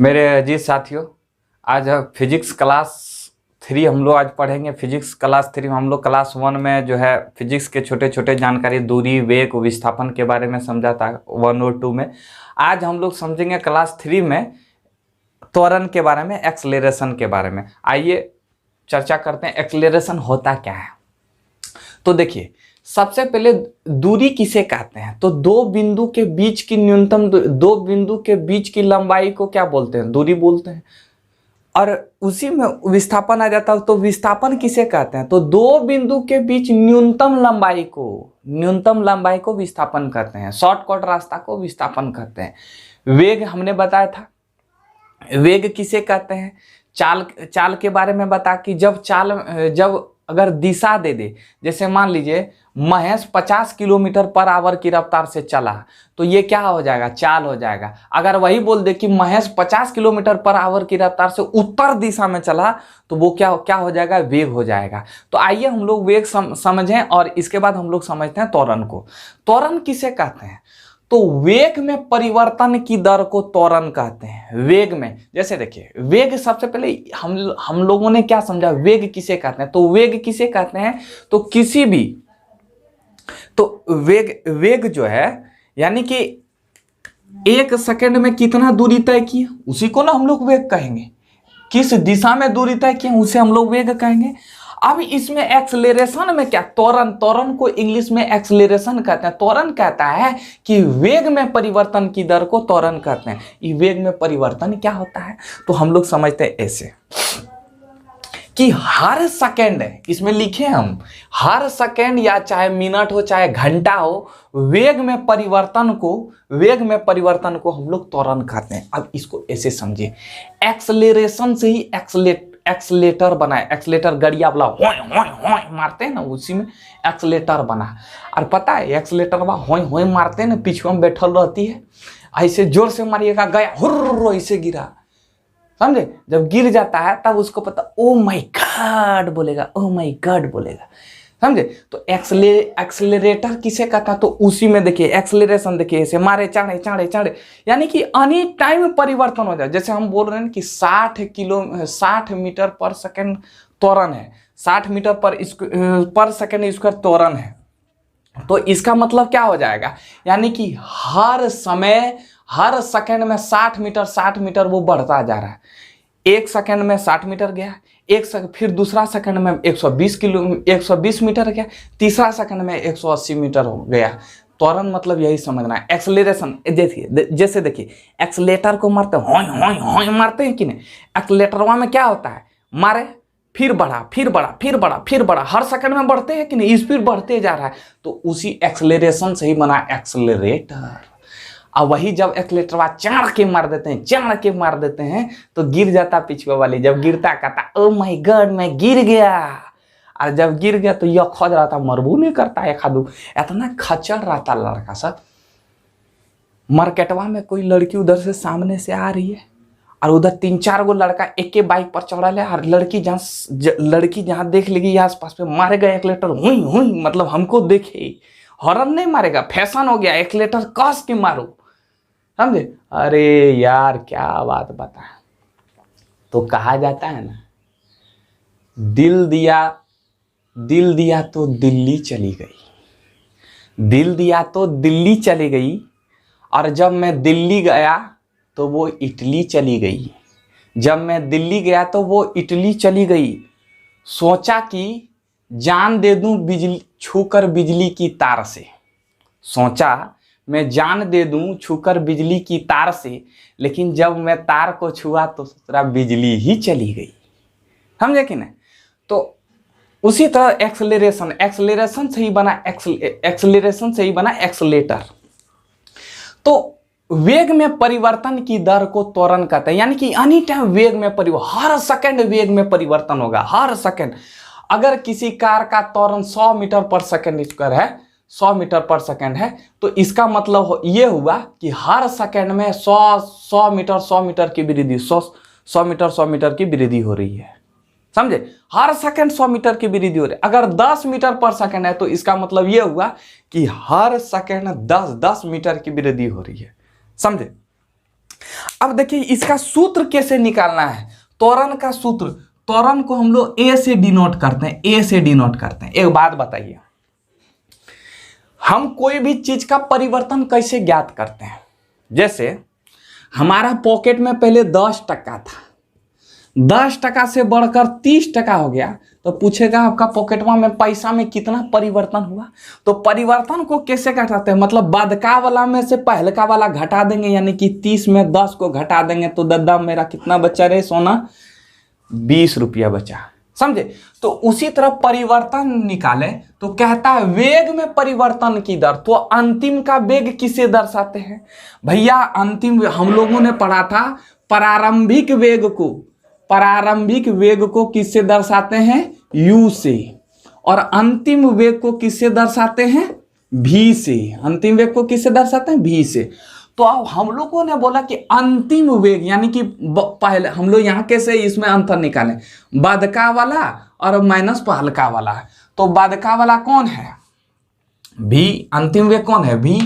मेरे अजीज साथियों, आज फिजिक्स क्लास 3 हम लोग आज पढ़ेंगे। फिजिक्स क्लास 3 में हम लोग क्लास 1 में जो है फिजिक्स के छोटे छोटे जानकारी दूरी, वेग, विस्थापन के बारे में समझा था 1 और 2 में। आज हम लोग समझेंगे क्लास 3 में त्वरण के बारे में, एक्सलेरेशन के बारे में। आइए चर्चा करते हैं एक्सलेरेशन होता क्या है। तो देखिए, सबसे पहले दूरी किसे कहते हैं? तो दो बिंदु के बीच की न्यूनतम, दो बिंदु के बीच की लंबाई को क्या बोलते हैं? दूरी बोलते हैं। और उसी में विस्थापन आ जाता है। तो विस्थापन किसे कहते हैं? तो दो बिंदु के बीच न्यूनतम लंबाई को विस्थापन कहते हैं। शॉर्टकट रास्ता को विस्थापन कहते हैं। वेग हमने बताया था। वेग किसे कहते हैं? चाल के बारे में बता कि जब अगर दिशा दे दे, जैसे मान लीजिए महेश 50 किलोमीटर पर आवर की रफ्तार से चला, तो ये क्या हो जाएगा? चाल हो जाएगा। अगर वही बोल दे कि महेश 50 किलोमीटर पर आवर की रफ्तार से उत्तर दिशा में चला, तो वो क्या हो जाएगा? वेग हो जाएगा। तो आइए हम लोग वेग समझें और इसके बाद हम लोग समझते हैं त्वरण को। त्वरण किसे कहते हैं? तो वेग में परिवर्तन की दर को त्वरण कहते हैं। वेग में, जैसे देखिए, वेग सबसे पहले हम लोगों ने क्या समझा? वेग किसे कहते हैं? तो वेग किसे कहते हैं? तो किसी भी, तो वेग जो है, यानी कि एक सेकंड में कितना दूरी तय किया, उसी को ना हम लोग वेग कहेंगे। किस दिशा में दूरी तय किया, उसे हम लोग वेग कहेंगे। अब इसमें एक्सलेरेशन में क्या? त्वरण को इंग्लिश में एक्सलेरेशन कहते हैं। त्वरण कहता है कि वेग में परिवर्तन की दर को त्वरण कहते हैं। ये वेग में परिवर्तन क्या होता है? तो हम लोग समझते हैं ऐसे कि हर सेकंड, इसमें लिखे हम, हर सेकंड या चाहे मिनट हो चाहे घंटा हो, वेग में परिवर्तन को हम लोग त्वरण कहते हैं। अब इसको ऐसे समझिए, एक्सलेरेशन से ही एक्सलेटर बना है। एक्सलेटर गड़िया वाला होय मारते हैं ना, उसी में एक्सलेटर बना। और पता है एक्सलेटर होय मारते हैं ना, पीछे में बैठल रहती है, ऐसे जोर से मारिएगा, गया हुर्र, ऐसे गिरा, समझे? जब गिर जाता है तब उसको पता, ओ माय गॉड बोलेगा, ओ माय गॉड बोलेगा, समझे? तो एक्सलेरेटर किसे कहता है? तो उसी में देखिए एक्सलेरेशन, देखिए ऐसे मारे चाड़े, यानी कि एनी टाइम परिवर्तन हो जाए। जैसे हम बोल रहे हैं कि 60 मीटर पर सेकंड त्वरण है, 60 मीटर पर सेकंड स्क्वायर त्वरण है। तो इसका मतलब क्या हो जाएगा? यानी कि हर समय, हर सेकंड में 60 मीटर वो बढ़ता जा रहा है। एक सेकंड में 60 मीटर गया, फिर दूसरा सेकंड में 120 मीटर गया, तीसरा सेकंड में 180 मीटर हो गया। त्वरण मतलब यही समझना है। एक्सलेरेशन जैसे देखिए, एक्सलेटर को मारते हैं, होय मारते हैं कि नहीं? एक्सलेटरवा में क्या होता है? मारे, फिर बढ़ा, हर सेकंड में बढ़ते हैं कि नहीं? स्पीड बढ़ते जा रहा है। तो उसी एक्सलेरेशन से ही बना एक्सलरेटर। अब वही जब एक्सलेटरवा चाड़ के मार देते हैं तो गिर जाता पीछे वाली। जब गिरता कहता, ओ माय गॉड मैं गिर गया। और जब गिर गया तो यह खोज रहा था, मरबू नहीं करता है खादू। इतना खचल रहा था लड़का सब। मार्केटवा में कोई लड़की उधर से सामने से आ रही है और उधर 3-4 गो लड़का एक के बाइक पर चढ़ा ले, और लड़की जहाँ देख लेगी आसपास पे मारेगा एक्सलेटर, हुई मतलब हमको देखे, हॉर्न नहीं मारेगा, फैशन हो गया, एक्सलेटर कस के मारो, समझे? अरे यार क्या बात बता। तो कहा जाता है ना, दिल दिया तो दिल्ली चली गई, दिल दिया तो दिल्ली चली गई, और जब मैं दिल्ली गया तो वो इटली चली गई। जब मैं दिल्ली गया तो वो इटली चली गई। सोचा कि जान दे दूं बिजली छूकर बिजली की तार से, सोचा मैं जान दे दूं छूकर बिजली की तार से, लेकिन जब मैं तार को छुआ तो सोचा बिजली ही चली गई। समझे कि नहीं? तो उसी तरह एक्सलेरेशन से ही बना एक्सलेटर। तो वेग में परिवर्तन की दर को त्वरण कहते हैं। यानी कि एनी टाइम वेग में हर सेकंड वेग में परिवर्तन होगा, हर सेकंड। अगर किसी कार का त्वरण 100 मीटर पर सेकंड स्क्वायर है, 100 मीटर पर सेकंड है, तो इसका मतलब ये हुआ कि हर सेकंड में 100 मीटर की वृद्धि, 100 मीटर की वृद्धि हो रही है। समझे? हर सेकंड 100 मीटर की वृद्धि हो रही है। अगर 10 मीटर पर सेकंड है तो इसका मतलब ये हुआ कि हर सेकंड 10 मीटर की वृद्धि हो रही है। समझे? अब देखिए इसका सूत्र कैसे निकालना है, त्वरण का सूत्र। त्वरण को हम लोग ए से डिनोट करते हैं, ए से डिनोट करते हैं। एक बात बताइए, हम कोई भी चीज का परिवर्तन कैसे ज्ञात करते हैं? जैसे हमारा पॉकेट में पहले 10 टका था, 10 टका से बढ़कर 30 टका हो गया, तो पूछेगा आपका पॉकेटवा में पैसा में कितना परिवर्तन हुआ। तो परिवर्तन को कैसे घटाते हैं, मतलब बदका वाला में से पहलका वाला घटा देंगे, यानी कि 30 में 10 को घटा देंगे तो दादा मेरा कितना बचा रे सोना, 20 रुपया बचा। समझे? तो उसी तरह परिवर्तन निकाले तो कहता है वेग में परिवर्तन की दर। तो अंतिम का वेग किसे दर्शाते हैं भैया? अंतिम हम लोगों ने पढ़ा था प्रारंभिक वेग को, प्रारंभिक वेग को किससे दर्शाते हैं? u से। और अंतिम वेग को किससे दर्शाते हैं? v से। अंतिम वेग को किससे दर्शाते हैं? v से। तो अब हम लोगों ने बोला कि अंतिम वेग यानी कि पहले हम लोग यहाँ कैसे इसमें अंतर निकालें, बदका वाला और माइनस पहलका वाला। तो बदका वाला कौन है? v। अंतिम वेग कौन है? v।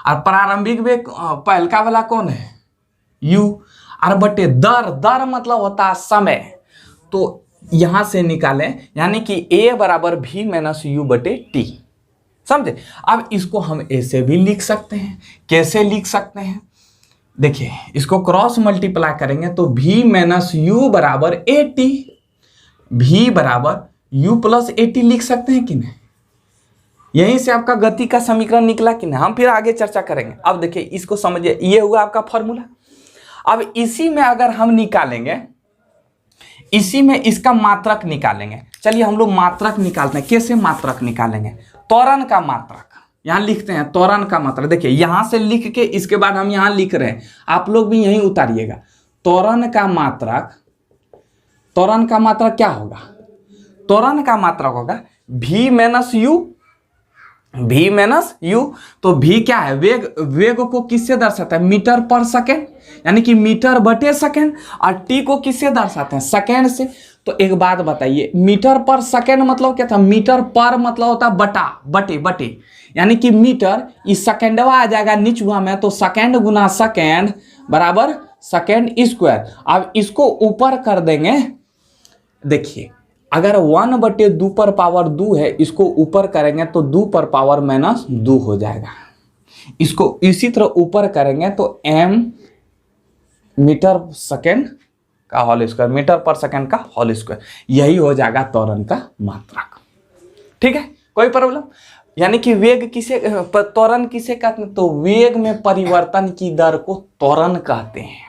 और प्रारंभिक वेग पहलका वाला कौन है? u। और बटे दर, दर मतलब होता है समय। तो यहां से निकालें, यानी कि a बराबर v माइनस u बटे t। समझे? अब इसको हम ऐसे भी लिख सकते हैं। कैसे लिख सकते हैं? देखिए इसको क्रॉस मल्टीप्लाई करेंगे तो v माइनस u बराबर at, v बराबर u प्लस at लिख सकते हैं कि नहीं? यहीं से आपका गति का समीकरण निकला कि नहीं? हम फिर आगे चर्चा करेंगे। अब देखिए इसको समझिए, ये हुआ आपका फॉर्मूला। अब इसी में अगर हम निकालेंगे, इसी में इसका मात्रक निकालेंगे। चलिए हम लोग मात्रक निकालते हैं। कैसे मात्रक निकालेंगे? त्वरण का मात्रक यहां लिखते हैं, त्वरण का मात्रक। देखिए यहां से लिख के इसके बाद हम यहां लिख रहे हैं, आप लोग भी यहीं उतारिएगा। त्वरण का मात्रक, त्वरण का मात्रक क्या होगा? त्वरण का मात्रक होगा v minus u, v minus u। तो v क्या है? वेग। वेग को किससे दर्शाता है? मीटर पर सेकेंड, यानी कि मीटर बटे सेकेंड। और t को किससे दर्शाते हैं? सेकेंड से। तो एक बात बताइए, मीटर पर सेकेंड मतलब क्या था? मीटर पर मतलब होता है बटा, बटे बटे, यानी कि मीटर इस सेकेंडवा आ जाएगा निचुआ में, तो सेकेंड गुना सेकेंड बराबर सेकेंड स्क्वायर। अब इसको ऊपर कर देंगे। देखिए अगर 1 बटे 2 पर पावर 2 है, इसको ऊपर करेंगे तो 2 पर पावर माइनस 2 हो जाएगा। इसको इसी तरह ऊपर करेंगे तो m मीटर सेकेंड का होल स्क्वायर, मीटर पर सेकेंड का होल स्क्वायर, यही हो जाएगा त्वरण का मात्रक। ठीक है, कोई प्रॉब्लम? यानी कि वेग किसे, त्वरण किसे कहते हैं? तो वेग में परिवर्तन की दर को त्वरण कहते हैं।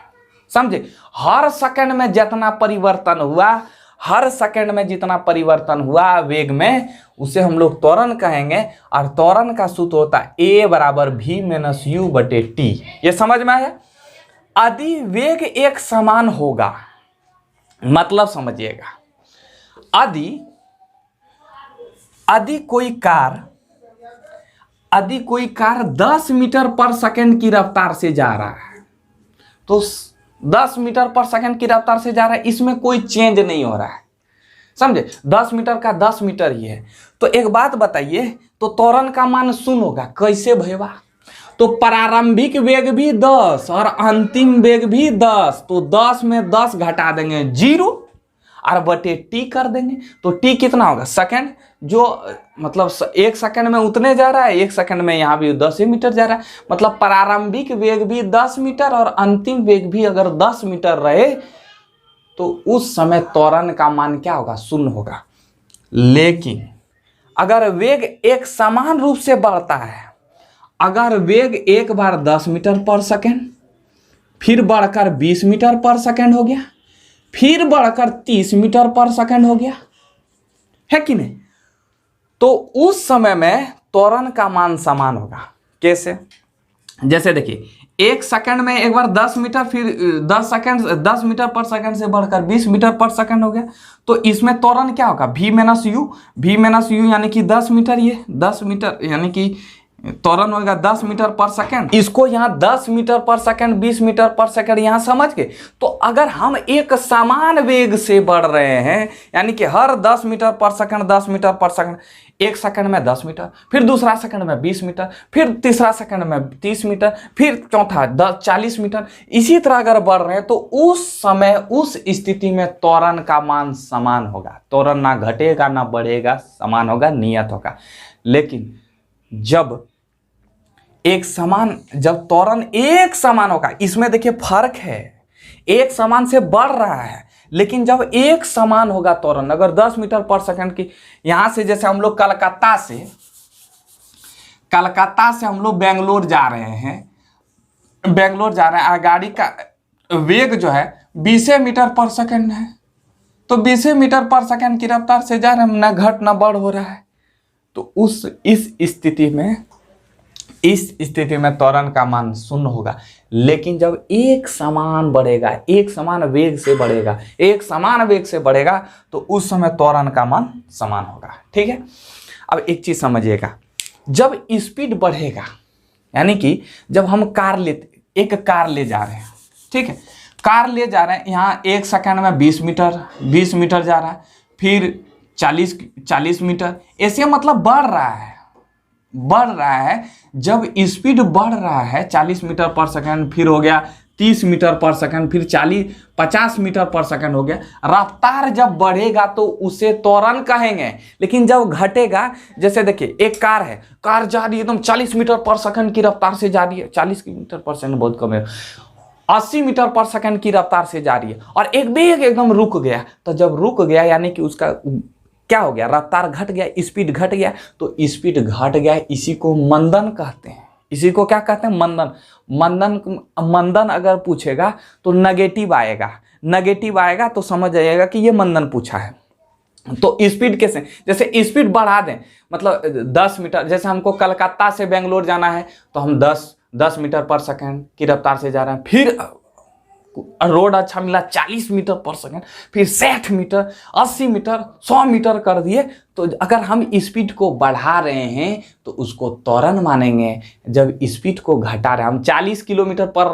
समझे? हर सेकंड में जितना परिवर्तन हुआ, हर सेकंड में जितना परिवर्तन हुआ वेग में, उसे हम लोग त्वरण कहेंगे। और त्वरण का सूत्र होता है a बराबर v माइनस u बटे t। ये समझ में आया? यदि वेग एक समान होगा, मतलब समझिएगा, यदि कोई कार 10 मीटर पर सेकंड की रफ्तार से जा रहा है, तो 10 मीटर पर सेकंड की रफ्तार से जा रहा है, इसमें कोई चेंज नहीं हो रहा है। समझे? 10 मीटर का 10 मीटर ही है। तो एक बात बताइए, तो त्वरण का मान 0 होगा। कैसे भैया? तो प्रारंभिक वेग भी 10 और अंतिम वेग भी 10, तो 10 में 10 घटा देंगे 0 और बटे t कर देंगे। तो t कितना होगा? सेकंड, जो मतलब 1 सेकंड में उतने जा रहा है, 1 सेकंड में यहाँ भी 10 मीटर जा रहा है। मतलब प्रारंभिक वेग भी 10 मीटर और अंतिम वेग भी अगर 10 मीटर रहे, तो उस समय त्वरण का मान क्या होगा? 0 होगा। लेकिन अगर वेग एक समान रूप से बढ़ता है, अगर वेग एक बार 10 मीटर पर सेकेंड, फिर बढ़कर 20 मीटर पर सेकेंड हो गया, फिर बढ़कर 30 मीटर पर सेकेंड हो गया, है कि नहीं? तो उस समय में त्वरण का मान समान होगा। कैसे? जैसे देखिए 1 सेकंड में एक बार 10 मीटर, फिर 10 मीटर पर सेकंड से बढ़कर 20 मीटर पर सेकंड हो गया, तो इसमें त्वरण क्या होगा? v minus u, v minus u यानी कि 10 मीटर, ये 10 मीटर यानी कि त्वरण होगा 10 मीटर पर सेकंड। इसको यहाँ 10 मीटर पर सेकंड, 20 मीटर पर सेकंड यहाँ समझ के। तो अगर हम एक समान वेग से बढ़ रहे हैं, यानी कि हर 10 मीटर पर सेकंड, 10 मीटर पर सेकंड, एक सेकंड में 10 मीटर, फिर दूसरा सेकंड में 20 मीटर, फिर तीसरा सेकंड में 30 मीटर, फिर चौथा 40 मीटर, इसी तरह अगर बढ़ रहे हैं तो उस समय उस स्थिति में त्वरण का मान समान होगा। त्वरण ना घटेगा ना बढ़ेगा, समान होगा, नियत होगा। लेकिन जब त्वरण एक समान होगा, इसमें देखिए फर्क है, एक समान से बढ़ रहा है, लेकिन जब एक समान होगा त्वरण, अगर 10 मीटर पर सेकंड की, यहां से जैसे हम लोग कलकत्ता से हम लोग बेंगलोर जा रहे हैं, गाड़ी का वेग जो है 20 मीटर पर सेकंड है, तो 20 मीटर पर सेकंड की रफ्तार से जा रहे हैं, ना घट ना बढ़ हो रहा है। तो इस स्थिति में त्वरण का मान 0 होगा। लेकिन जब एक समान बढ़ेगा, एक समान वेग से बढ़ेगा, तो उस समय त्वरण का मान समान होगा। ठीक है, अब एक चीज समझिएगा, जब स्पीड बढ़ेगा, यानी कि जब हम एक कार ले जा रहे हैं, ठीक है, कार ले जा रहे हैं, यहाँ एक सेकंड में 20 मीटर जा रहा है, फिर 40 मीटर, ऐसे मतलब बढ़ रहा है। जब स्पीड बढ़ रहा है 40 मीटर पर सेकंड, फिर हो गया 30 मीटर पर सेकंड, फिर 50 मीटर पर सेकंड हो गया, रफ्तार जब बढ़ेगा तो उसे त्वरण कहेंगे। लेकिन जब घटेगा, जैसे देखिए एक कार है, कार जा रही है एकदम 40 मीटर पर सेकंड की रफ्तार से जा रही है, 40 मीटर पर सेकंड बहुत कम है, 80 मीटर पर सेकंड की रफ्तार से जा रही है, और एक बेग एकदम रुक गया। तो जब रुक गया यानी कि उसका क्या हो गया, रफ्तार घट गया, स्पीड घट गया। तो स्पीड घट गया, इसी को मंदन कहते हैं। इसी को क्या कहते हैं, मंदन अगर पूछेगा तो नेगेटिव आएगा तो समझ जाइएगा कि ये मंदन पूछा है। तो स्पीड कैसे, जैसे स्पीड बढ़ा दें, मतलब 10 मीटर, जैसे हमको कलकत्ता से बेंगलोर जाना है, तो हम 10 मीटर पर सेकंड की रफ्तार से जा रहे हैं, फिर रोड अच्छा मिला 40 मीटर पर सेकंड, फिर 60 मीटर, 80 मीटर, 100 मीटर कर दिए। तो अगर हम स्पीड को बढ़ा रहे हैं तो उसको त्वरण मानेंगे। जब स्पीड को घटा रहे हैं, हम 40 किलोमीटर पर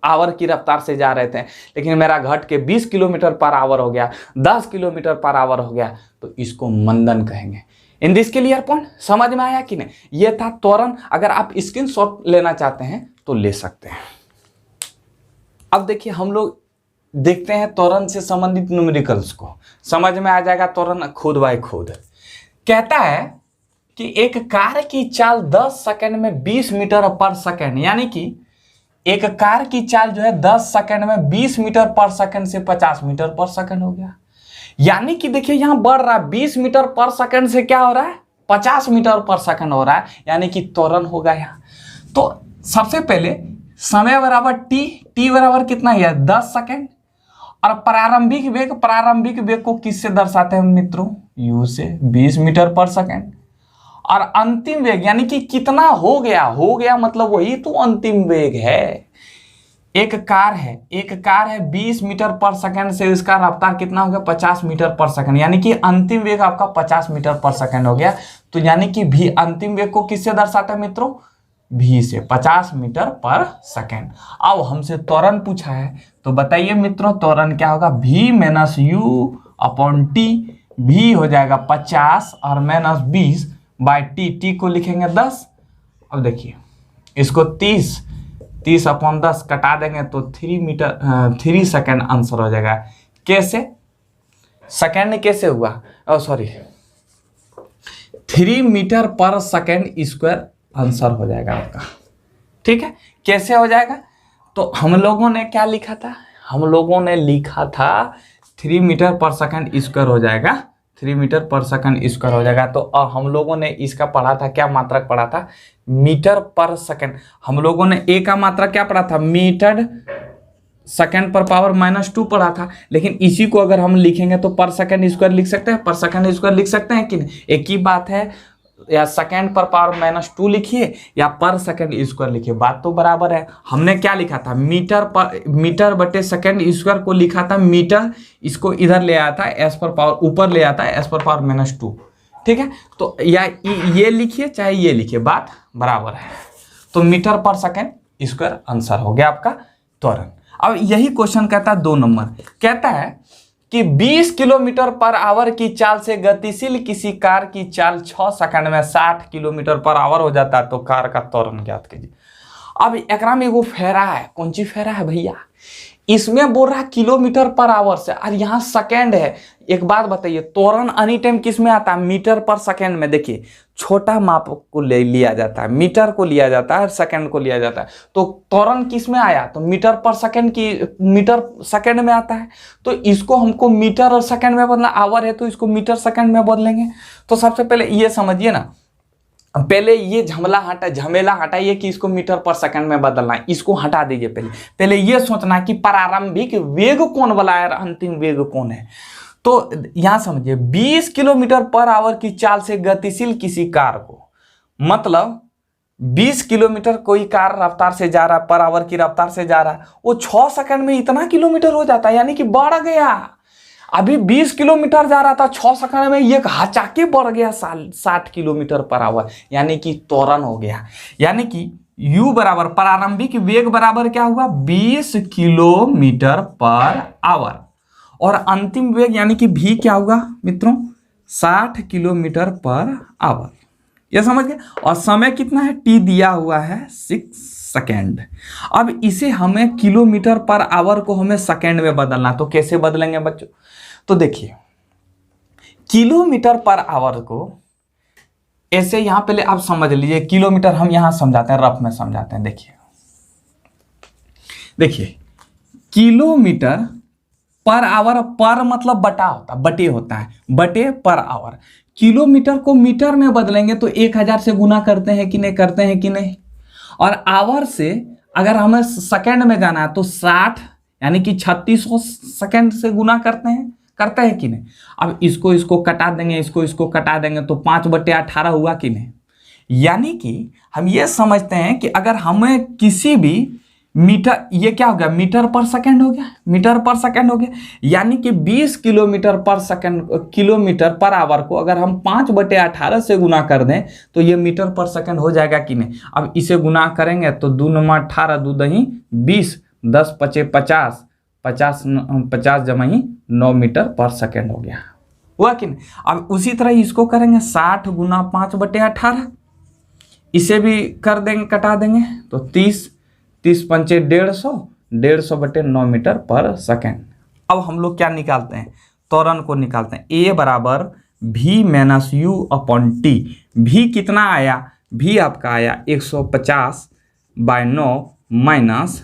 आवर की रफ्तार से जा रहे थे, लेकिन मेरा घट के 20 किलोमीटर पर आवर हो गया, 10 किलोमीटर पर आवर हो गया, तो इसको मंदन कहेंगे। इन दिस क्लियर पॉइंट समझ में आया कि नहीं? ये था त्वरण। अगर आप स्क्रीनशॉट लेना चाहते हैं तो ले सकते हैं। अब देखिए, हम लोग देखते हैं त्वरण से संबंधित न्यूमेरिकल्स को, समझ में आ जाएगा त्वरण खुद बाय खुद। कहता है कि एक कार की चाल 10 सेकंड में 20 मीटर पर सेकंड, यानी कि एक कार की चाल जो है 10 सेकंड में 20 मीटर पर सेकंड से 50 मीटर पर सेकंड हो गया। यानी कि देखिए यहां बढ़ रहा है, 20 मीटर पर सेकंड से क्या हो रहा है, 50 मीटर पर सेकंड हो रहा है, यानी कि त्वरण होगा यहाँ। तो सबसे पहले समय बराबर टी बराबर कितना है, 10 सेकंड। और प्रारंभिक वेग को किससे दर्शाते हैं मित्रों, u से, 20 मीटर पर सेकंड। और अंतिम वेग यानी कि कितना हो गया मतलब वही तो अंतिम वेग है। एक कार है 20 मीटर पर सेकंड से इसका रफ्तार कितना हो गया, 50 मीटर पर सेकंड, यानी कि अंतिम वेग आपका 50 मीटर पर सेकंड हो गया। तो यानी कि भी अंतिम वेग को किससे दर्शाते हैं मित्रों, v से, 50 मीटर पर सेकंड। अब हमसे त्वरण पूछा है, तो बताइए मित्रों त्वरण क्या होगा, v minus u upon T. v हो जाएगा 50 और माइनस 20 बाई टी को लिखेंगे 10। अब देखिए इसको 30 अपॉन 10 कटा देंगे तो 3 सेकंड आंसर हो जाएगा। कैसे, सेकंड कैसे हुआ, 3 मीटर पर सेकंड स्क्वायर आंसर हो जाएगा आपका। ठीक है, कैसे हो जाएगा, तो हम लोगों ने क्या लिखा था, हम लोगों ने लिखा था 3 मीटर पर सेकंड स्क्वायर हो जाएगा, 3 मीटर पर सेकंड स्क्वायर हो जाएगा। तो हम लोगों ने इसका पढ़ा था, क्या मात्रक पढ़ा था, मीटर पर सेकंड। हम लोगों ने ए का मात्रक क्या पढ़ा था, मीटर सेकंड पर पावर -2 पढ़ा था। लेकिन इसी को अगर हम लिखेंगे तो पर सेकंड स्क्वायर लिख सकते हैं, पर सेकंड स्क्वायर लिख सकते हैं कि नहीं, एक ही बात है। या सेकंड पर पावर -2 लिखिए या पर सेकंड स्क्वायर लिखिए, बात तो बराबर है। हमने क्या लिखा था, मीटर बटे सेकंड स्क्वायर को लिखा था मीटर, इसको इधर ले आया था एस पर पावर ऊपर ले आता है एस पर पावर -2, ठीक है, तो या ये लिखिए चाहे ये लिखिए, बात बराबर है। तो मीटर पर सेकेंड स्क्वायर आंसर हो गया आपका त्वरण। अब यही क्वेश्चन कहता है 2 नंबर, कहता है कि 20 किलोमीटर पर आवर की चाल से गतिशील किसी कार की चाल 6 सेकंड में 60 किलोमीटर पर आवर हो जाता है, तो कार का त्वरण ज्ञात कीजिए। अब एकरा में एगो फेरा है, कौन सी फेरा है भैया, इसमें बोल रहा है किलोमीटर पर आवर से और यहाँ सेकेंड है। एक बात बताइए, त्वरण एनी टाइम किस में आता है, मीटर पर सेकेंड में। देखिए छोटा माप को ले लिया जाता है, मीटर को लिया जाता है, सेकेंड को लिया जाता है, तो त्वरण किस में आया, तो मीटर पर सेकेंड की मीटर सेकेंड में आता है। तो इसको हमको मीटर और सेकेंड में बदलना, आवर है तो इसको मीटर सेकेंड में बदलेंगे। तो सबसे पहले ये समझिए ना, पहले ये झमेला हटाइए कि इसको मीटर पर सेकंड में बदलना है, इसको हटा दीजिए। पहले ये सोचना कि प्रारंभिक वेग कौन वाला है और अंतिम वेग कौन है। तो यहां समझिए 20 किलोमीटर पर आवर की चाल से गतिशील किसी कार को, मतलब 20 किलोमीटर कोई कार रफ्तार से जा रहा है, पर आवर की रफ्तार से जा रहा है, वो 6 सेकंड में इतना किलोमीटर हो जाता है, यानी कि बढ़ गया। अभी 20 किलोमीटर जा रहा था, 6 सेकंड में ये हचाके बढ़ गया 60 किलोमीटर पर आवर, यानी कि त्वरण हो गया। यानी कि u बराबर प्रारंभिक वेग बराबर क्या हुआ, 20 किलोमीटर पर आवर, और अंतिम वेग यानी कि v क्या होगा मित्रों, 60 किलोमीटर पर आवर। ये समझ गए। और समय कितना है, t दिया हुआ है 6 सेकेंड। अब इसे हमें किलोमीटर पर आवर को हमें सेकेंड में बदलना, तो कैसे बदलेंगे बच्चों, तो देखिए किलोमीटर पर आवर को ऐसे यहां पहले आप समझ लीजिए, किलोमीटर हम यहां समझाते हैं, रफ में समझाते हैं। देखिए किलोमीटर पर आवर, पर मतलब बटा होता है, बटे होता है, बटे पर आवर। किलोमीटर को मीटर में बदलेंगे तो 1000 से गुना करते हैं कि नहीं, करते हैं कि नहीं। और आवर से अगर हमें सेकंड में जाना है तो 60 यानी कि 3600 सेकंड से गुना करते हैं कि नहीं। अब इसको कटा देंगे, इसको कटा देंगे तो 5/18 हुआ कि नहीं। यानी कि हम ये समझते हैं कि अगर हमें किसी भी मीटर, ये क्या हो गया, मीटर पर सेकंड हो गया, मीटर पर सेकंड हो गया, यानी कि 20 किलोमीटर पर सेकंड, किलोमीटर पर आवर को अगर हम 5/18 से गुना कर दें तो ये मीटर पर सेकंड हो जाएगा कि नहीं। अब इसे गुना करेंगे तो 2 9 18, 2 दही 20, 10 5 50, 50 जमा ही 9 मीटर पर सेकंड हो गया, हुआ कि नहीं। अब उसी तरह इसको करेंगे 60 गुना 5/18, इसे भी कर देंगे, कटा देंगे तो 30 5 150, 150/9 मीटर पर सेकेंड। अब हम लोग क्या निकालते हैं, त्वरण को निकालते हैं। a बराबर v minus u upon T. v कितना आया, v आपका आया 150/9 माइनस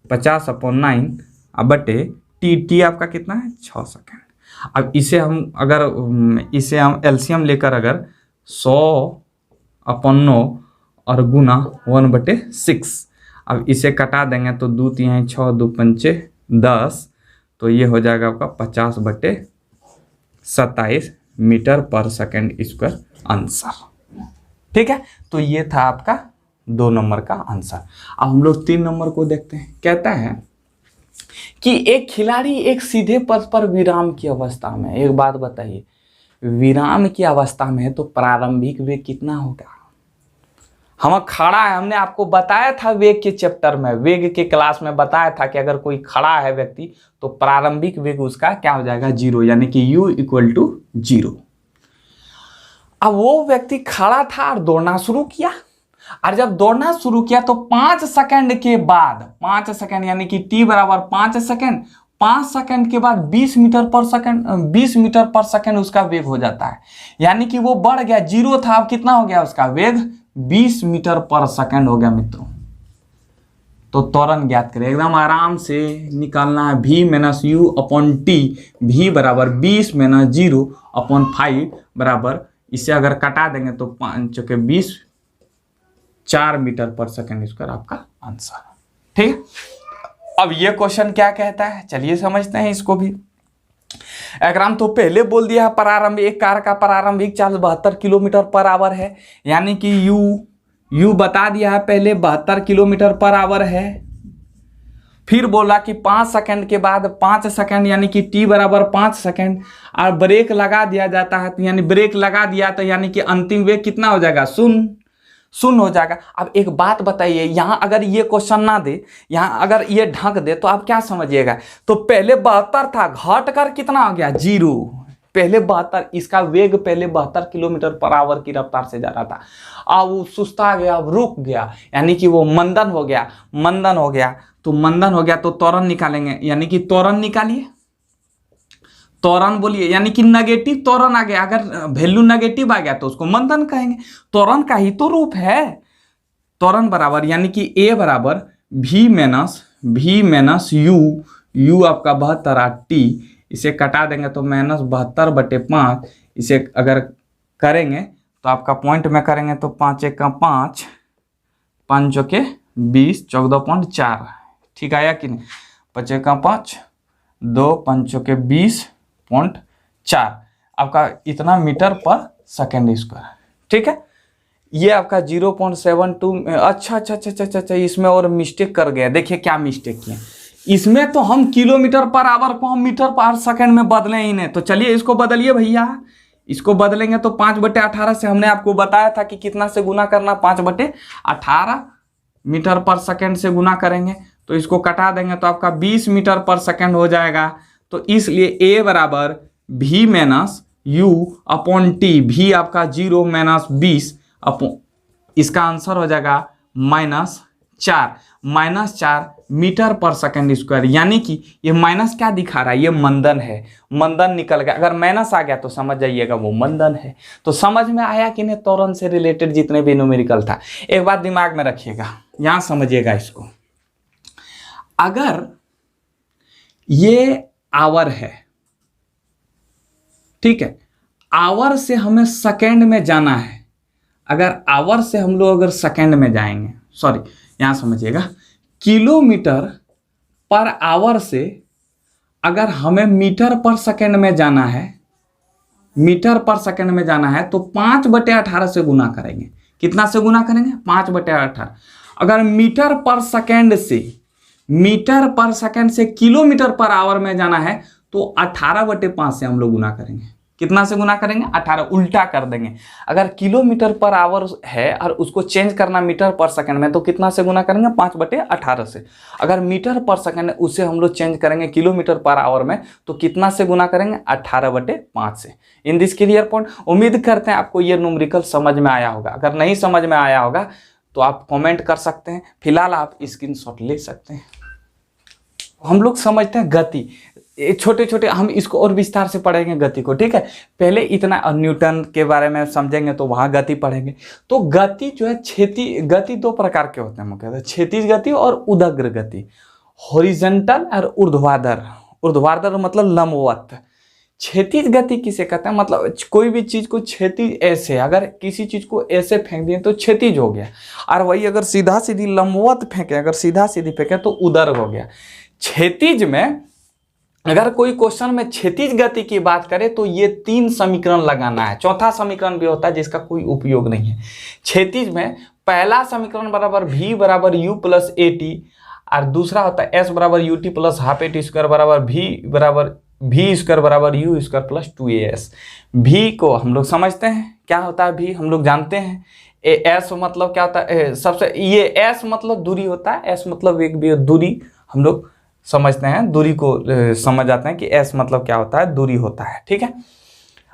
50/9 बटे टी आपका कितना है 6 सेकेंड। अब इसे हम एलसीएम लेकर अगर 100/9 और गुना 1/6, अब इसे कटा देंगे तो 2 3 6, 2 5 10, तो ये हो जाएगा आपका 50/27 मीटर पर सेकेंड स्क्वायर आंसर। ठीक है, तो ये था आपका 2 नंबर का आंसर। अब हम लोग 3 नंबर को देखते हैं। कहता है कि एक खिलाड़ी एक सीधे पथ पर विराम की अवस्था में, एक बात बताइए, विराम की अवस्था में है तो प्रारंभिक वेग कितना होगा। हम खड़ा है, हमने आपको बताया था वेग के चैप्टर में, वेग के क्लास में बताया था कि अगर कोई खड़ा है व्यक्ति तो प्रारंभिक वेग उसका क्या हो जाएगा 0, यानी कि u = 0। अब वो व्यक्ति खड़ा था और दौड़ना शुरू किया, और जब दौड़ना शुरू किया तो 5 सेकंड के बाद, 5 सेकंड यानी कि t बराबर 5 सेकंड, 5 सेकंड के बाद 20 मीटर पर सेकंड उसका वेग हो जाता है, यानी कि वो बढ़ गया, 0 था अब कितना हो गया उसका वेग, 20 मीटर पर सेकंड हो गया मित्रों। तो त्वरण ज्ञात करें, एकदम आराम से निकालना है। v minus u upon T, v बराबर 20 माइनस 0/5 बराबर, इसे अगर कटा देंगे तो 5 × 20, 4 मीटर पर सेकंड स्क्वायर आपका आंसर। ठीक, अब ये क्वेश्चन क्या कहता है, चलिए समझते हैं इसको भी। एग्राम तो पहले बोल दिया है प्रारंभिक, एक कार का प्रारंभिक चाल 72 किलोमीटर पर आवर है, यानी कि u बता दिया है पहले 72 किलोमीटर पर आवर है। फिर बोला कि 5 सेकंड के बाद 5 सेकंड यानी कि t बराबर 5 सेकंड, और ब्रेक लगा दिया जाता है, तो यानी ब्रेक लगा दिया तो यानी कि अंतिम वेग कितना हो जाएगा, शून्य हो जाएगा। अब एक बात बताइए, यहाँ अगर ये क्वेश्चन ना दे, यहाँ अगर ये ढक दे तो आप क्या समझिएगा, तो पहले 72 था, घट कर कितना हो गया, 0। पहले 72, इसका वेग पहले 72 किलोमीटर पर आवर की रफ्तार से जा रहा था, अब वो सुस्ता गया, अब रुक गया, यानी कि वो मंदन हो गया, तो मंदन हो गया तो त्वरण निकालेंगे, यानी कि त्वरण निकालिए, त्वरण बोलिए, यानी कि नेगेटिव त्वरण आ गया, अगर वैल्यू नेगेटिव आ गया तो उसको मंदन कहेंगे, त्वरण का ही तो रूप है। त्वरण बराबर यानी कि ए बराबर v माइनस यू आपका 72 टी, इसे कटा देंगे तो -72/5, इसे अगर करेंगे तो आपका पॉइंट में करेंगे तो 5 × 5, 5 × 20, 14.4, ठीक आया कि नहीं, 5 × 5, 2, 5 × 20.4, आपका इतना मीटर पर सेकेंड स्क्वायर, ठीक है। ये आपका 0.72, अच्छा, इसमें और मिस्टेक कर गया, देखिए क्या मिस्टेक किया, इसमें तो हम किलोमीटर पर आवर को हम मीटर पर सेकंड में बदले ही नहीं, तो चलिए इसको बदलिए भैया, इसको बदलेंगे तो 5/18 से हमने आपको बताया था कि कितना से गुना करना, 5/18 मीटर पर सेकंड से गुना करेंगे, तो इसको कटा देंगे तो आपका 20 मीटर पर सेकंड हो जाएगा। तो इसलिए ए बराबर v minus you upon T, v आपका 0 माइनस 20 अपॉन, इसका आंसर हो जाएगा -4 मीटर पर सेकंड स्क्वायर, यानी कि ये माइनस क्या दिखा रहा है, ये मंदन है, मंदन निकल गया, अगर माइनस आ गया तो समझ जाइएगा वो मंदन है। तो समझ में आया कि नहीं, त्वरण से रिलेटेड जितने भी न्यूमेरिकल था। एक बात दिमाग में रखिएगा, यहां समझिएगा इसको, अगर ये आवर है, ठीक है, आवर से हमें सेकंड में जाना है, अगर आवर से हम लोग अगर सेकंड में जाएंगे, सॉरी यहां समझिएगा, किलोमीटर पर आवर से अगर हमें मीटर पर सेकंड में जाना है, मीटर पर सेकंड में जाना है तो 5/18 से गुना करेंगे, कितना से गुना करेंगे, 5/18। अगर मीटर पर सेकंड से किलोमीटर पर आवर में जाना है तो 18/5 से हम लोग गुना करेंगे, कितना से गुना करेंगे, 18, उल्टा कर देंगे। अगर किलोमीटर पर आवर है और उसको चेंज करना मीटर पर सेकंड में, तो कितना से गुना करेंगे, 5/18 से। अगर मीटर पर सेकंड उसे हम लोग चेंज करेंगे किलोमीटर पर आवर में, तो कितना से गुना करेंगे, 18/5 से। इन दिस क्लियर पॉइंट, उम्मीद करते हैं आपको ये न्यूमेरिकल समझ में आया होगा। अगर नहीं समझ में आया होगा तो आप कमेंट कर सकते हैं, फिलहाल आप स्क्रीनशॉट ले सकते हैं। हम लोग समझते हैं गति, छोटे छोटे, हम इसको और विस्तार से पढ़ेंगे गति को, ठीक है। पहले इतना न्यूटन के बारे में समझेंगे तो वहां गति पढ़ेंगे। तो गति जो है, गति 2 प्रकार के होते हैं मुख्यतः, क्षैतिज गति और उदग्र गति, हॉरिजॉन्टल और ऊर्ध्वाधर। ऊर्ध्वाधर मतलब लंबवत। क्षैतिज गति किसे कहते हैं, मतलब कोई भी चीज को क्षैतिज ऐसे, अगर किसी चीज को ऐसे फेंक दिए तो क्षैतिज हो गया, और वही अगर सीधा सीधी लंबवत फेंके, अगर सीधा सीधी फेंके तो उदर हो गया। क्षैतिज में अगर कोई क्वेश्चन में क्षैतिज गति की बात करे तो ये 3 समीकरण लगाना है, चौथा समीकरण भी होता है जिसका कोई उपयोग नहीं है। क्षैतिज में पहला समीकरण बराबर v बराबर u प्लस ए टी, और दूसरा होता है s बराबर u t plus half A T square बराबर v स्क्वायर बराबर you square plus 2as। v को हम लोग समझते हैं क्या होता है, v हम लोग जानते हैं। s मतलब क्या होता है, सबसे ये s मतलब दूरी होता है, s मतलब एक भी दूरी, हम लोग समझते हैं, दूरी को समझ जाते हैं कि s मतलब क्या होता है, दूरी होता है, ठीक है।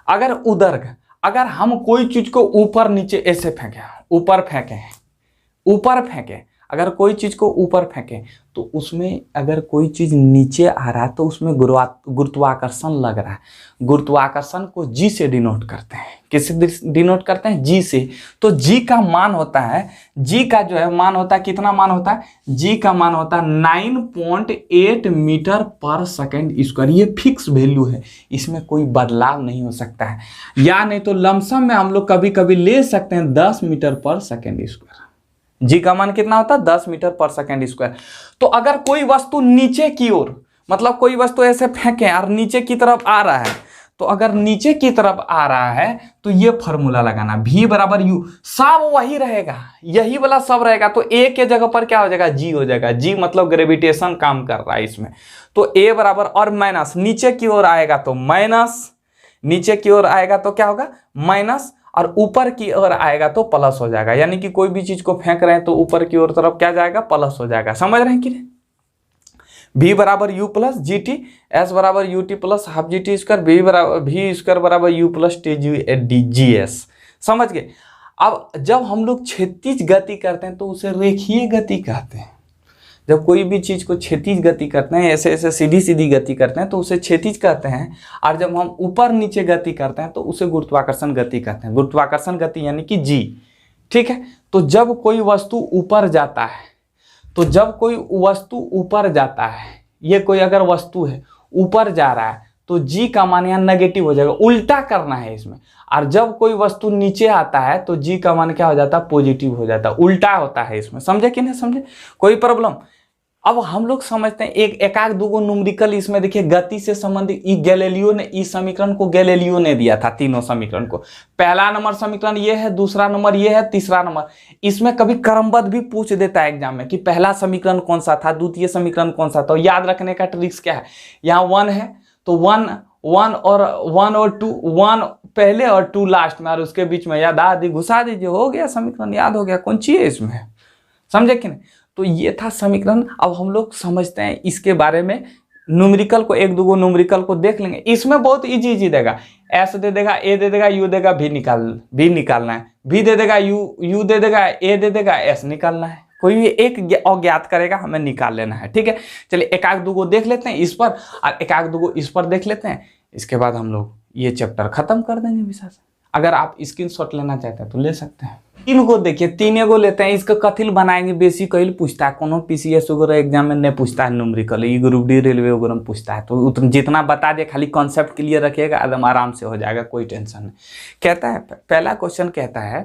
अगर उदर्घ, अगर हम कोई चीज को ऊपर नीचे ऐसे फेंके, ऊपर फेंके, अगर कोई चीज को ऊपर फेंके तो उसमें अगर कोई चीज नीचे आ रहा है तो उसमें गुरुत्वाकर्षण लग रहा है। गुरुत्वाकर्षण को जी से डिनोट करते हैं, किससे डिनोट करते हैं, जी से। तो जी का मान होता है, जी का जो है मान होता है, कितना मान होता है, जी का मान होता है 9.8 मीटर पर सेकंड स्क्वायर। ये फिक्स वैल्यू है, इसमें कोई बदलाव नहीं हो सकता है, या नहीं तो लमसम में हम लोग कभी कभी ले सकते हैं 10 मीटर पर सेकंड स्क्वायर। जी का मान कितना होता है, 10 मीटर पर सेकंड स्क्वायर। तो अगर कोई वस्तु नीचे की ओर, मतलब कोई वस्तु ऐसे फेंके और नीचे की तरफ आ रहा है, तो अगर नीचे की तरफ आ रहा है तो ये फॉर्मूला लगाना, v बराबर u, सब वही रहेगा, यही वाला सब रहेगा। तो a के जगह पर क्या हो जाएगा, g हो जाएगा। g मतलब ग्रेविटेशन काम कर रहा है इसमें। तो a बराबर और माइनस, नीचे की ओर आएगा तो माइनस, नीचे की ओर आएगा तो क्या होगा माइनस, और ऊपर की ओर आएगा तो प्लस हो जाएगा। यानी कि कोई भी चीज को फेंक रहे हैं तो ऊपर की ओर तरफ क्या जाएगा, प्लस हो जाएगा। समझ रहे हैं कि नहीं? v बराबर u plus g t, s बराबर u t plus half g t square, v square बराबर u plus t g s. समझ गए? अब जब हम लोग क्षैतिज गति करते हैं तो उसे रेखीय गति कहते हैं। जब कोई भी चीज को क्षैतिज गति करते हैं, ऐसे ऐसे सीधी सीधी गति करते हैं तो उसे क्षैतिज कहते हैं। और जब हम ऊपर नीचे गति करते हैं तो उसे गुरुत्वाकर्षण गति कहते हैं। गुरुत्वाकर्षण गति यानी कि जी। ठीक है? तो जब कोई वस्तु ऊपर जाता है, तो जब कोई वस्तु ऊपर जाता है, ये कोई अगर वस्तु है ऊपर जा रहा है तो जी का मान यहाँ नेगेटिव हो जाएगा, उल्टा करना है इसमें। और जब कोई वस्तु नीचे आता है तो जी का मान क्या हो जाता है, पॉजिटिव हो जाता है, उल्टा होता है इसमें। समझे कि नहीं समझे? कोई प्रॉब्लम? अब हम लोग समझते हैं एक आध दो न्यूमेरिकल इसमें देखिए गति से संबंधित। गैलीलियो ने इस समीकरण को गैलीलियो ने दिया था, तीनों समीकरण को। पहला नंबर समीकरण ये है, दूसरा नंबर ये है, तीसरा नंबर। इसमें कभी क्रमबद्ध भी पूछ देता है एग्जाम में कि पहला समीकरण कौन सा था, द्वितीय समीकरण कौन सा था। तो याद रखने का ट्रिक्स क्या है, यहाँ 1 है तो 1 और 2, 1 पहले और 2 लास्ट में, और उसके बीच में याद आदि घुसा दीजिए, हो गया समीकरण, याद हो गया। कौन ची है इसमें? समझे कि नहीं? तो ये था समीकरण। अब हम लोग समझते हैं इसके बारे में। न्यूमेरिकल को एक दो न्यूमेरिकल को देख लेंगे। इसमें बहुत इजी देगा, एस दे देगा, ए दे देगा, यू देगा, भी निकालना है, भी दे देगा, यू दे देगा, ए दे देगा, एस निकालना है। कोई भी एक अज्ञात करेगा, हमें निकाल लेना है। ठीक है? चलिए एक आध दो देख लेते हैं इस पर, और एक आध दो इस पर देख लेते हैं। इसके बाद हम लोग ये चैप्टर खत्म कर देंगे विषय से। अगर आप स्क्रीनशॉट लेना चाहते हैं तो ले सकते हैं। तीन को देखिए, तीन को लेते हैं। इसका कथिल बनाएंगे, बेसिक कईल पूछता है, कोनो पीसीएस वगैरह एग्जाम में नहीं पूछता है न्यूमेरिकल, ये ग्रुप डी रेलवे वगैरह में पूछता है। तो उतना जितना बता दे, खाली कॉन्सेप्ट क्लियर रखिएगा, एकदम आराम से हो जाएगा, कोई टेंशन नहीं। कहता है, पहला क्वेश्चन कहता है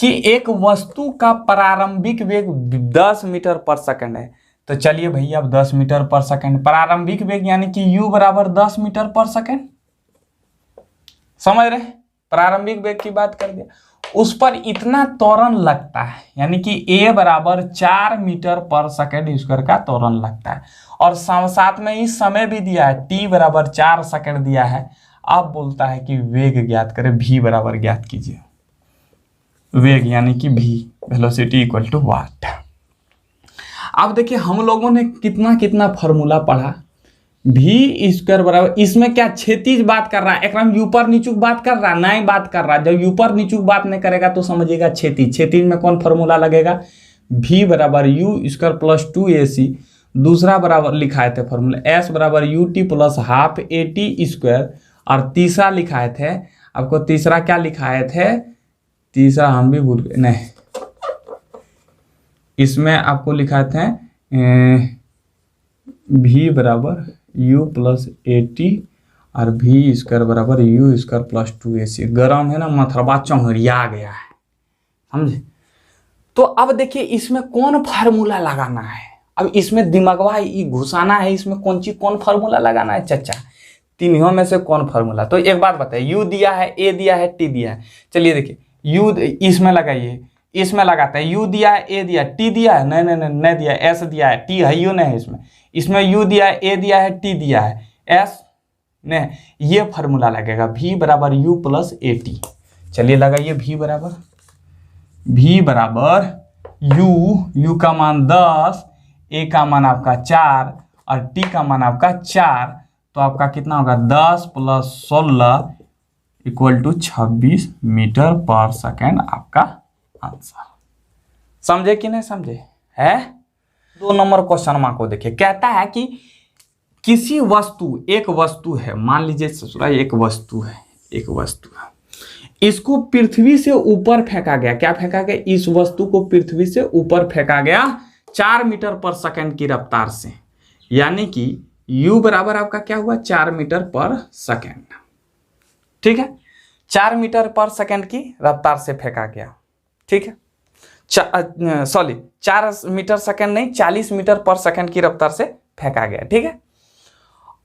कि एक वस्तु का प्रारंभिक वेग 10 मीटर पर सेकंड है। तो चलिए भैया, अब 10 मीटर पर सेकंड प्रारंभिक वेग यानी कि u बराबर 10 मीटर पर सेकंड। समझ रहे? प्रारंभिक वेग की बात कर दिया। उस पर इतना त्वरण लगता है, यानी कि a बराबर 4 मीटर पर सेकंड स्क्वायर का त्वरण लगता है। और साथ में ही समय भी दिया है, t बराबर 4 सेकंड दिया है। अब बोलता है कि वेग ज्ञात करें, v बराबर ज्ञात कीजिए। वेग यानी कि v, वेलोसिटी इक्वल टू वाट। अब देखिए हम लोगों ने कितना कितना फॉर्मूला पढ़ा। v स्क्वायर बराबर, इसमें क्या क्षैतिज बात कर रहा है, एकदम ऊपर नीचुक बात कर रहा है, नहीं बात कर रहा है। जब ऊपर नीचुक बात नहीं करेगा तो समझिएगा क्षैतिज। क्षैतिज में कौन फॉर्मूला लगेगा, v बराबर u स्क्वायर प्लस 2ac। दूसरा बराबर लिखाए थे फॉर्मूला s बराबर ut plus half at square. और तीसरा लिखाए थे, आपको तीसरा क्या लिखाए थे, तीसरा हम भी भूल गए, नहीं इसमें आपको लिखाए थे v बराबर u प्लस एटी और v स्क्वायर बराबर u स्क्वायर प्लस 2ac। गरम है ना, मथरबा चौहरिया गया है, समझे? तो अब देखिए इसमें कौन फार्मूला लगाना है। अब इसमें दिमागवा घुसाना है, इसमें कौन फार्मूला लगाना है चचा, तीनों में से कौन फार्मूला। तो एक बात बताइए, u दिया है, a दिया है, t दिया है। चलिए देखिए, u इसमें लगाइए, इसमें लगाते हैं, u दिया है, a दिया है, t दिया है, नहीं दिया है, s दिया है, t है, u नहीं है इसमें u दिया है, a दिया है, t दिया है, s नहीं। ये फार्मूला लगेगा, v बराबर u प्लस at। चलिए लगाइए, v बराबर u का मान 10, a का मान आपका 4 और t का मान आपका 4। तो आपका कितना होगा, 10 प्लस 16 इक्वल टू 26 मीटर पर सेकेंड आपका आंसर। समझे कि नहीं समझे? है 2 नंबर क्वेश्चन मार्क को देखिए। कहता है कि किसी वस्तु, एक वस्तु है, मान लीजिए ससुरा एक वस्तु है, इसको पृथ्वी से ऊपर फेंका गया। क्या फेंका गया? इस वस्तु को पृथ्वी से ऊपर फेंका गया 4 मीटर पर सेकंड की रफ्तार से। यानी कि u बराबर आपका क्या हुआ, 4 मीटर पर सेकंड। ठीक है, 4 मीटर पर सेकंड की रफ्तार से फेंका गया। ठीक है, 4 मीटर सेकंड नहीं, 40 मीटर पर सेकंड की रफ्तार से फेंका गया। ठीक है,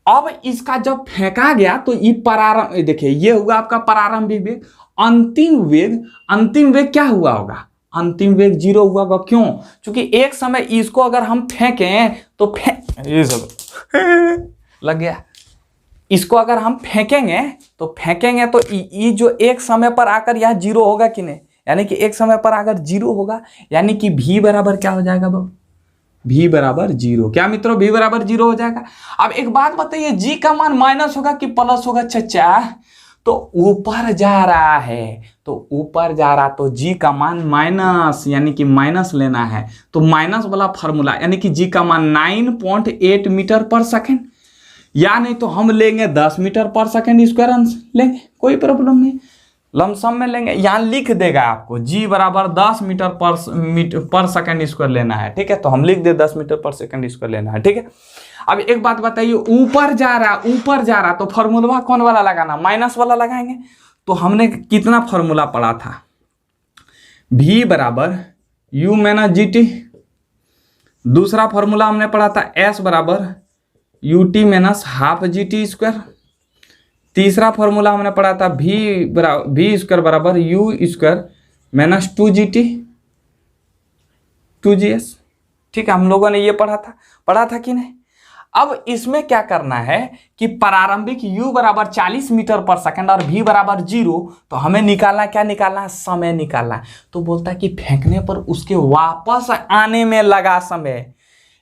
अब इसका जब फेंका गया तो ये प्रारंभ, देखिए ये हुआ आपका प्रारंभिक वेग। अंतिम वेग क्या हुआ होगा? अंतिम वेग 0 हुआ होगा। क्यों? क्योंकि एक समय इसको अगर हम फेंकें तो ये सब लग गया। इसको अगर हम फेंकेंगे तो ये जो एक समय पर आकर यहाँ 0 होगा कि नहीं, यानी कि एक समय पर अगर 0 होगा यानी कि v बराबर क्या हो जाएगा बाबू? v बराबर 0। क्या मित्रों? v बराबर 0 हो जाएगा। अब एक बात बताइए, g का मान माइनस होगा कि प्लस होगा चचा? तो ऊपर जा रहा है, तो g का मान माइनस, यानी कि माइनस लेना है। तो माइनस वाला फॉर्मूला, यानी कि g का मान 9.8 मीटर पर सेकेंड, या नहीं तो हम लेंगे 10 मीटर पर सेकेंड स्क्वायर लेंगे, कोई प्रॉब्लम नहीं, लमसम में लेंगे। यहाँ लिख देगा आपको g बराबर 10 मीटर पर सेकेंड स्क्वायर लेना है, ठीक है? तो हम लिख दे 10 मीटर पर सेकेंड स्क्वायर लेना है, ठीक है? अब एक बात बताइए, ऊपर जा रहा तो फॉर्मूला कौन वाला लगाना? माइनस वाला लगाएंगे। तो हमने कितना फॉर्मूला पढ़ा था? v बराबर u माइनस gt। दूसरा फॉर्मूला हमने पढ़ा था s बराबर ut minus half gt square. तीसरा फॉर्मूला हमने पढ़ा था v स्क्वायर बराबर u स्क्वायर माइनस 2gs। ठीक है, हम लोगों ने ये पढ़ा था कि नहीं? अब इसमें क्या करना है कि प्रारंभिक u बराबर 40 मीटर पर सेकंड और v बराबर 0, तो हमें निकालना, क्या निकालना है? समय निकालना है। तो बोलता है कि फेंकने पर उसके वापस आने में लगा समय,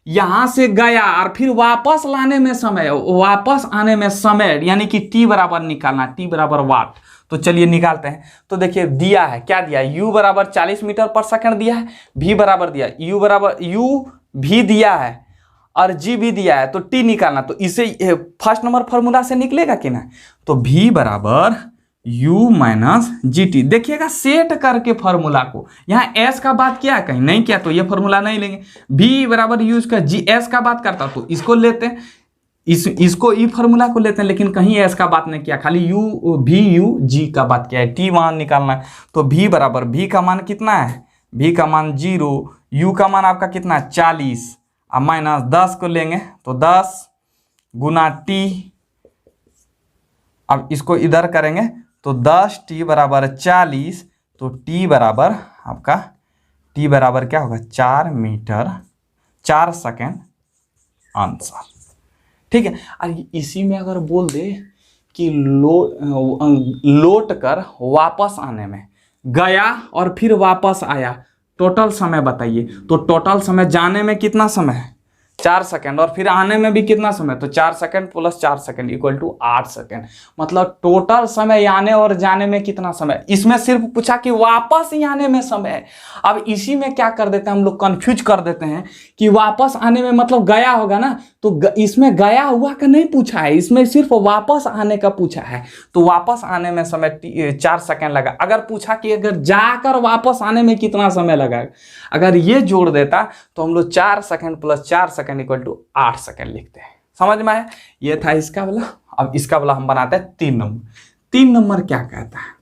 यहां से गया और फिर वापस लाने में समय, वापस आने में समय, यानी कि t बराबर निकालना, t बराबर वाट। तो चलिए निकालते हैं। तो देखिए दिया है, क्या दिया है? u बराबर 40 मीटर पर सेकंड दिया है, v बराबर दिया है, u भी दिया है और g भी दिया है। तो t निकालना, तो इसे फर्स्ट नंबर फॉर्मूला से निकलेगा कि ना? तो v बराबर u माइनस gt। देखिएगा सेट करके फॉर्मूला को, यहाँ s का बात किया कहीं नहीं किया तो ये फॉर्मूला नहीं लेंगे। v बराबर u इसका g s का बात करता तो इसको लेते हैं, इसको ई फॉर्मूला को लेते हैं, लेकिन कहीं s का बात नहीं किया, खाली u g का बात किया है। t मान निकालना है। तो v बराबर, v का मान कितना है? v का मान 0, u का मान आपका कितना? 40, अब माइनस 10 को लेंगे तो 10 गुना t। अब इसको इधर करेंगे तो 10t बराबर 40, तो t बराबर आपका, t बराबर क्या होगा? 4 मीटर 4 सेकेंड आंसर। ठीक है। और इसी में अगर बोल दे कि लौट कर वापस आने में गया और फिर वापस आया, टोटल समय बताइए। तो टोटल समय जाने में कितना समय है? 4 सेकंड, और फिर आने में भी कितना समय? तो 4 second plus 4 second equal to 8 second. मतलब टोटल समय आने और जाने में कितना समय? इसमें सिर्फ पूछा कि वापस ही आने में समय है। अब इसी में क्या कर देते हैं हम लोग? कंफ्यूज कर देते हैं कि वापस आने में मतलब गया होगा ना, तो इसमें गया हुआ का नहीं पूछा है, इसमें सिर्फ वापस आने का पूछा है। तो वापस आने में समय 4 सेकंड लगा। अगर पूछा कि अगर जाकर वापस आने में कितना समय लगा, अगर ये जोड़ देता तो हम लोग 4 second plus 4 second equal to 8 second लिखते हैं। समझ में आया? ये था इसका वाला। अब इसका वाला हम बनाते हैं 3 नंबर। 3 नंबर क्या कहता है?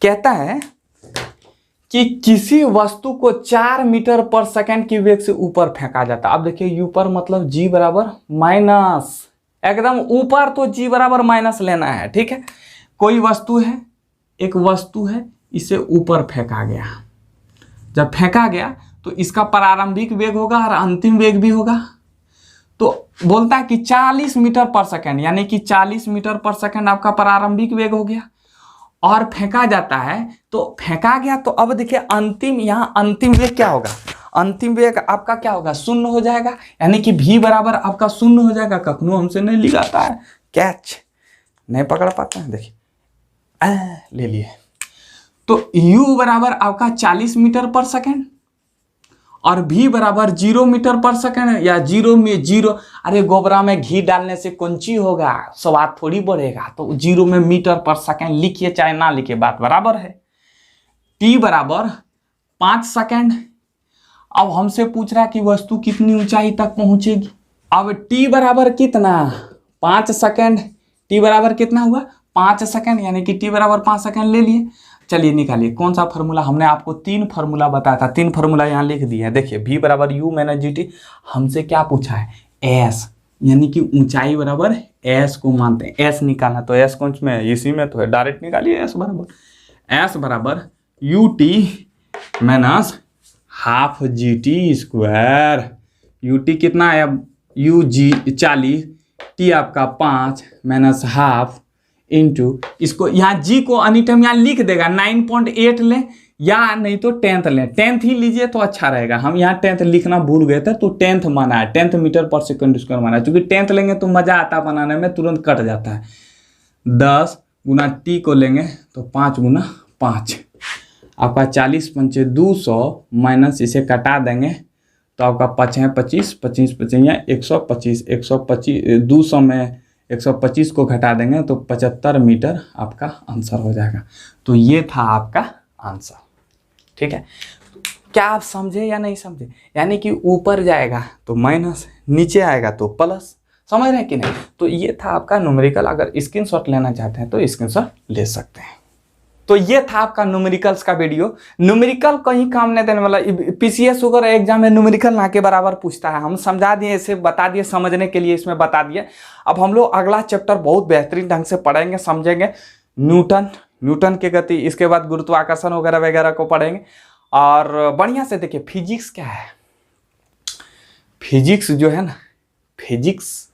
कहता है कि किसी वस्तु को 4 मीटर पर सेकंड की वेग से ऊपर फेंका जाता है। अब देखिए ऊपर मतलब g बराबर माइनस, एकदम ऊपर, तो g बराबर माइनस लेना है। ठीक है, कोई वस्तु है, एक वस्तु है, इसे ऊपर फेंका गया। जब फेंका गया तो इसका प्रारंभिक वेग होगा और अंतिम वेग भी होगा। तो बोलता है कि 40 मीटर पर सेकंड, यानी कि 40 मीटर पर सेकंड आपका प्रारंभिक वेग हो गया, और फेंका जाता है। तो फेंका गया, तो अब देखिए अंतिम, यहाँ अंतिम वेग क्या होगा? अंतिम वेग आपका क्या होगा? 0 हो जाएगा, यानी कि v बराबर आपका 0 हो जाएगा। कखनो हमसे नहीं लिखाता है, कैच नहीं पकड़ पाते हैं। देखिए ले लिए। तो u बराबर आपका 40 मीटर पर सेकंड और v बराबर 0 मीटर पर सेकंड, या 0 में 0। अरे गोबरा में घी डालने से कौन होगा? स्वाद थोड़ी बढ़ेगा। तो 0 में मीटर पर सेकंड लिखिए चाहे ना लिखिए, बात बराबर है। t बराबर 5 सेकंड। अब हमसे पूछ रहा है कि वस्तु कितनी ऊंचाई तक पहुंचेगी। अब t बराबर कितना? 5 सेकंड। t बराबर कितना हुआ? 5 सेकंड, यानी कि t बराबर 5 सेकंड ले लिए। चलिए निकालिए कौन सा फार्मूला। हमने आपको 3 फार्मूला बताया था, 3 फार्मूला यहाँ लिख दिए हैं। देखिए v बराबर u माइनस gt। हमसे क्या पूछा है? s। यानी कि ऊंचाई बराबर एस को मानते हैं। एस निकालना तो एस कौन में है, इसी में तो है, डायरेक्ट निकालिए। एस बराबर u T minus half g t square. U T कितना है अब, यू जी 40, टी आपका 5 माइनस हाफ इंटू, इसको यहाँ जी को एनी टाइम यहाँ लिख देगा 9.8 लें या नहीं तो 10th लें। 10th ही लीजिए तो अच्छा रहेगा। हम यहाँ 10th लिखना भूल गए थे तो 10th माना है, 10th मीटर पर सेकंड स्क्वायर माना है। क्योंकि 10th लेंगे तो मजा आता बनाने में, तुरंत कट जाता है। 10 गुना टी को लेंगे तो 5 गुना 5, आपका 40 पंचे 200 माइनस इसे कटा देंगे तो आपका 5 है 25, 25 25 125, 125 200 में 125 को घटा देंगे तो 75 मीटर आपका आंसर हो जाएगा। तो ये था आपका आंसर। ठीक है, क्या आप समझे या नहीं समझे? यानी कि ऊपर जाएगा तो माइनस, नीचे आएगा तो प्लस। समझ रहे हैं कि नहीं? तो ये था आपका न्यूमेरिकल। अगर स्क्रीनशॉट लेना चाहते हैं तो स्क्रीनशॉट ले सकते हैं। तो ये था आपका न्यूमेरिकल्स का वीडियो। न्यूमेरिकल कहीं काम नहीं देने वाला। पीसीएस वगैरह एग्जाम में न्यूमेरिकल ना के बराबर पूछता है। हम समझा दिए, इसे बता दिए, समझने के लिए इसमें बता दिए। अब हम लोग अगला चैप्टर बहुत बेहतरीन ढंग से पढ़ेंगे, समझेंगे। न्यूटन की गति, इसके बाद गुरुत्वाकर्षण वगैरह वगैरह को पढ़ेंगे। और बढ़िया से देखिए फिजिक्स क्या है। फिजिक्स जो है ना, फिजिक्स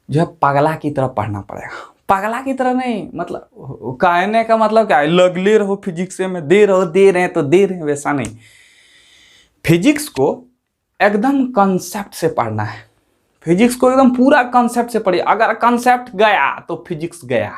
जो है पगला की तरह पढ़ना पड़ेगा। पगला की तरह नहीं, मतलब कहने का मतलब क्या है, लगले रहो फिजिक्स में, दे रहे हैं तो दे रहे हैं, वैसा नहीं। फिजिक्स को एकदम कॉन्सेप्ट से पढ़ना है। फिजिक्स को एकदम पूरा कॉन्सेप्ट से पढ़िए। अगर कॉन्सेप्ट गया तो फिजिक्स गया।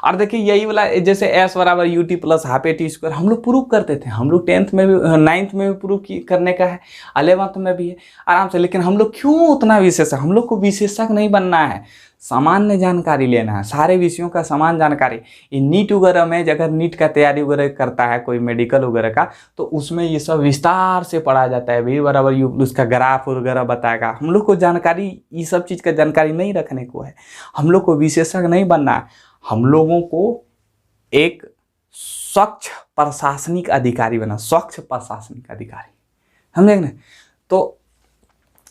और देखिए यही वाला, जैसे एस बराबर u t plus half A T square हम लोग प्रूव करते थे। हम लोग 10th में भी, 9th में भी प्रूव करने का है, 11th में भी है आराम से। लेकिन हम लोग क्यों उतना विशेषज्ञ? हम लोग को विशेषज्ञ नहीं बनना है, सामान्य जानकारी लेना है, सारे विषयों का समान जानकारी। ये नीट वगैरह में, अगर नीट का तैयारी वगैरह करता है कोई मेडिकल वगैरह का, तो उसमें ये सब विस्तार से पढ़ा जाता है। वी बराबर यू, उसका ग्राफ वगैरह बताएगा। हम लोग को जानकारी, ये सब चीज़ का जानकारी नहीं रखने को है। हम लोग को विशेषज्ञ नहीं बनना है। हम लोगों को एक स्वच्छ प्रशासनिक अधिकारी बना, स्वच्छ प्रशासनिक अधिकारी, समझे ना? तो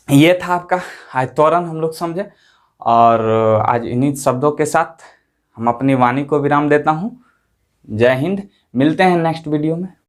ये था आपका आज त्वरण हम लोग समझे। और आज इन्हीं शब्दों के साथ हम अपनी वाणी को विराम देता हूँ। जय हिंद, मिलते हैं नेक्स्ट वीडियो में।